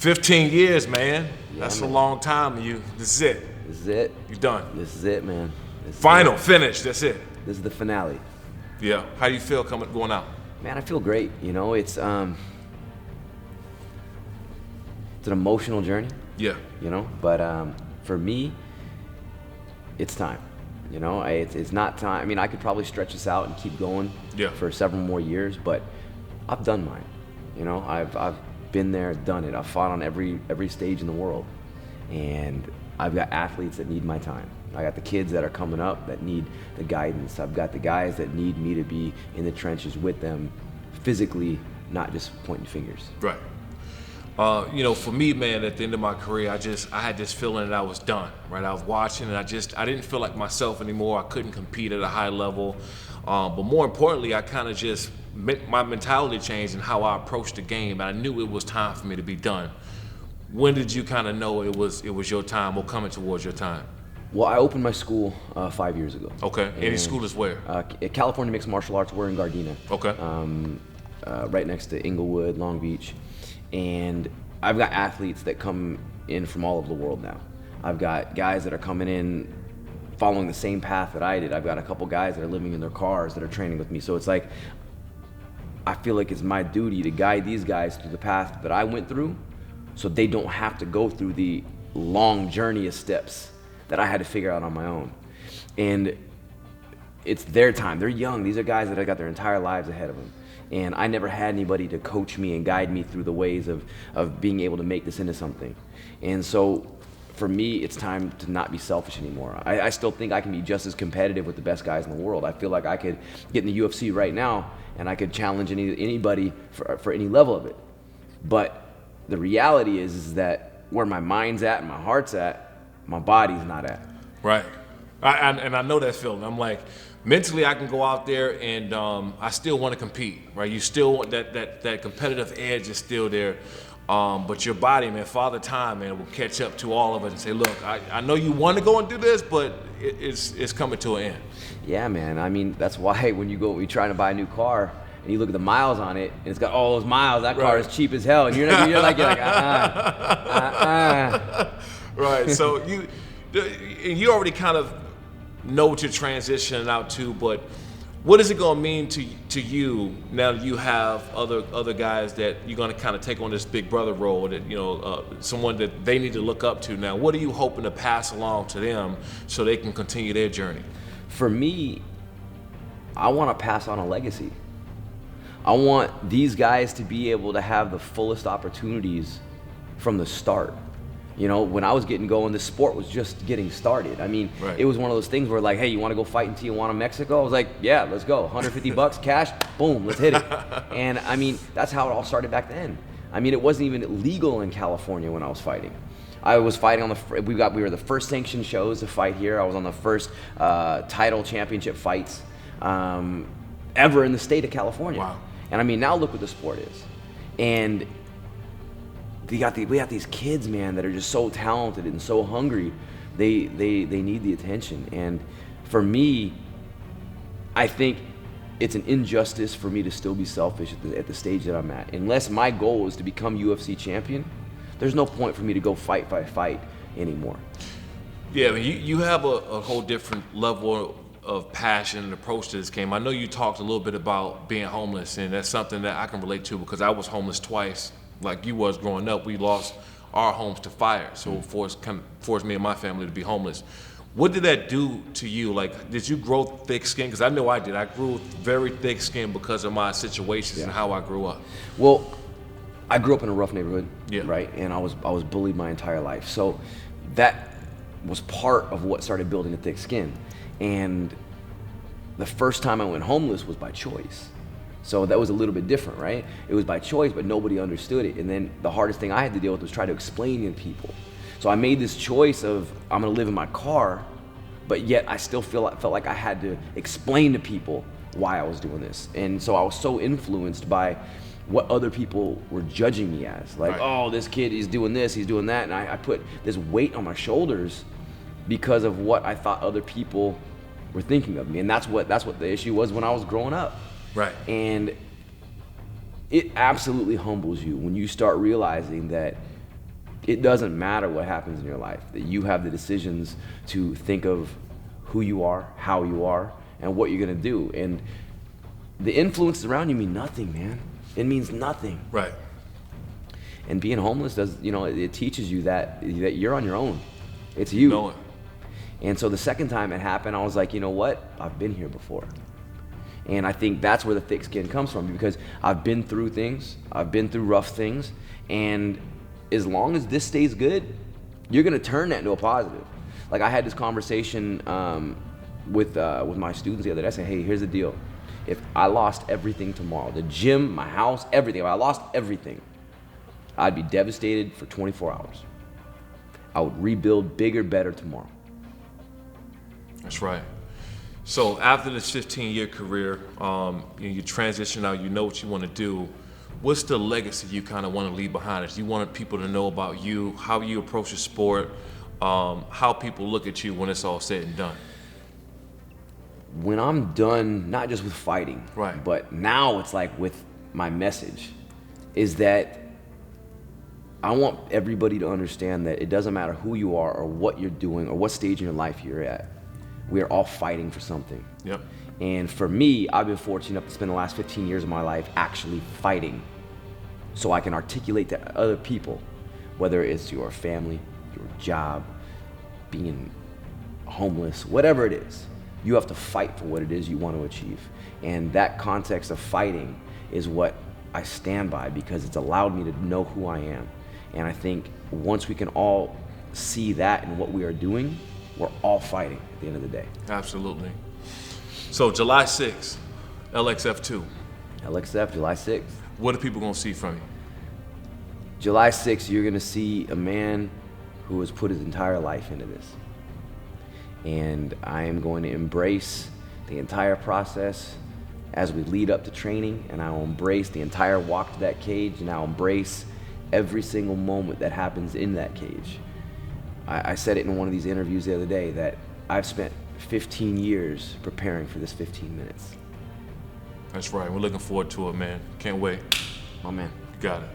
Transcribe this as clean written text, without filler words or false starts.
15 years, man. Yeah, That's man. a long time. This is it. This is it. You're done. This is it, man. This is Final, it. finish. That's it. This is the finale. Yeah. How do you feel going out? Man, I feel great. You know, it's an emotional journey. Yeah. You know, but for me, it's time. You know, it's not time. I mean, I could probably stretch this out and keep going for several more years, but I've done mine. You know, I've been there, done it. I've fought on every stage in the world, and I've got athletes that need my time. I got the kids that are coming up that need the guidance. I've got the guys that need me to be in the trenches with them, physically, not just pointing fingers. Right. You know, for me, man, at the end of my career, I had this feeling that I was done, right? I was watching and I didn't feel like myself anymore. I couldn't compete at a high level. But more importantly, I kind of just, my mentality changed and how I approached the game. And I knew it was time for me to be done. When did you kind of know it was your time or coming towards your time? Well, I opened my school 5 years ago. Okay. Any school is where? California Mixed Martial Arts. We're in Gardena. Okay. Right next to Inglewood, Long Beach. And I've got athletes that come in from all over the world now. I've got guys that are coming in following the same path that I did. I've got a couple guys that are living in their cars that are training with me. So it's like, I feel like it's my duty to guide these guys through the path that I went through so they don't have to go through the long journey of steps that I had to figure out on my own. And it's their time. They're young. These are guys that have got their entire lives ahead of them. And I never had anybody to coach me and guide me through the ways of being able to make this into something. And so for me, it's time to not be selfish anymore. I still think I can be just as competitive with the best guys in the world. I feel like I could get in the UFC right now and I could challenge anybody for any level of it. But the reality is that where my mind's at and my heart's at, my body's not at. Right. And I know that feeling. I'm like, mentally I can go out there and I still want to compete, right? You still want that competitive edge is still there. But your body, man, Father Time, man, will catch up to all of us and say, look, I know you want to go and do this, but it's coming to an end. Yeah, man. I mean, that's why when you're trying to buy a new car and you look at the miles on it and it's got all those miles, that car is cheap as hell. And you're like, Right. So you already kind of know what you're transitioning out to, but what is it going to mean to you now that you have other guys that you're going to kind of take on this big brother role, that someone that they need to look up to now? What are you hoping to pass along to them so they can continue their journey? For me, I want to pass on a legacy. I want these guys to be able to have the fullest opportunities from the start. You know, when I was getting going, the sport was just getting started. I mean, It was one of those things where like, hey, you want to go fight in Tijuana, Mexico? I was like, yeah, let's go. $150 cash, boom, let's hit it. And I mean, that's how it all started back then. I mean, it wasn't even legal in California when I was fighting. I was fighting on we were the first sanctioned shows to fight here. I was on the first title championship fights ever in the state of California. Wow. And I mean, now look what the sport is. And we got these kids, man, that are just so talented and so hungry. They need the attention. And for me, I think it's an injustice for me to still be selfish at the stage that I'm at. Unless my goal is to become UFC champion, there's no point for me to go fight anymore. Yeah, I mean, you have a whole different level of passion and approach to this game. I know you talked a little bit about being homeless, and that's something that I can relate to because I was homeless twice. Like you was growing up, we lost our homes to fire, so it forced me and my family to be homeless. What did that do to you? Like, did you grow thick skin? Because I know I did. I grew very thick skin because of my situations and how I grew up. Well, I grew up in a rough neighborhood, right? And I was bullied my entire life. So that was part of what started building a thick skin. And the first time I went homeless was by choice. So that was a little bit different, right? It was by choice, but nobody understood it. And then the hardest thing I had to deal with was try to explain to people. So I made this choice of, I'm gonna live in my car, but yet I still felt like I had to explain to people why I was doing this. And so I was so influenced by what other people were judging me as. Like, oh, this kid, he's doing this, he's doing that. And I put this weight on my shoulders because of what I thought other people were thinking of me. And that's what the issue was when I was growing up. Right. And it absolutely humbles you when you start realizing that it doesn't matter what happens in your life, that you have the decisions to think of who you are, how you are, and what you're gonna do. And the influences around you mean nothing, man. It means nothing. Right. And being homeless does, it teaches you that you're on your own. It's you. Know it. And so the second time it happened, I was like, you know what? I've been here before. And I think that's where the thick skin comes from, because I've been through things, I've been through rough things, and as long as this stays good, you're gonna turn that into a positive. Like, I had this conversation with my students the other day. I said, hey, here's the deal. If I lost everything tomorrow, the gym, my house, everything, if I lost everything, I'd be devastated for 24 hours. I would rebuild bigger, better tomorrow. That's right. So after this 15-year career, you transition out, you know what you want to do. What's the legacy you kind of want to leave behind us? You want people to know about you, how you approach the sport, how people look at you when it's all said and done. When I'm done, not just with fighting, right, but now it's like with my message, is that I want everybody to understand that it doesn't matter who you are or what you're doing or what stage in your life you're at. We're all fighting for something. Yep. And for me, I've been fortunate enough to spend the last 15 years of my life actually fighting, so I can articulate to other people, whether it's your family, your job, being homeless, whatever it is, you have to fight for what it is you want to achieve. And that context of fighting is what I stand by, because it's allowed me to know who I am. And I think once we can all see that in what we are doing, we're all fighting at the end of the day. Absolutely. So July 6th, LXF 2. LXF, July 6th. What are people gonna see from you? July 6th, you're gonna see a man who has put his entire life into this. And I am going to embrace the entire process as we lead up to training, and I will embrace the entire walk to that cage, and I'll embrace every single moment that happens in that cage. I said it in one of these interviews the other day that I've spent 15 years preparing for this 15 minutes. That's right. We're looking forward to it, man. Can't wait. My man. You got it.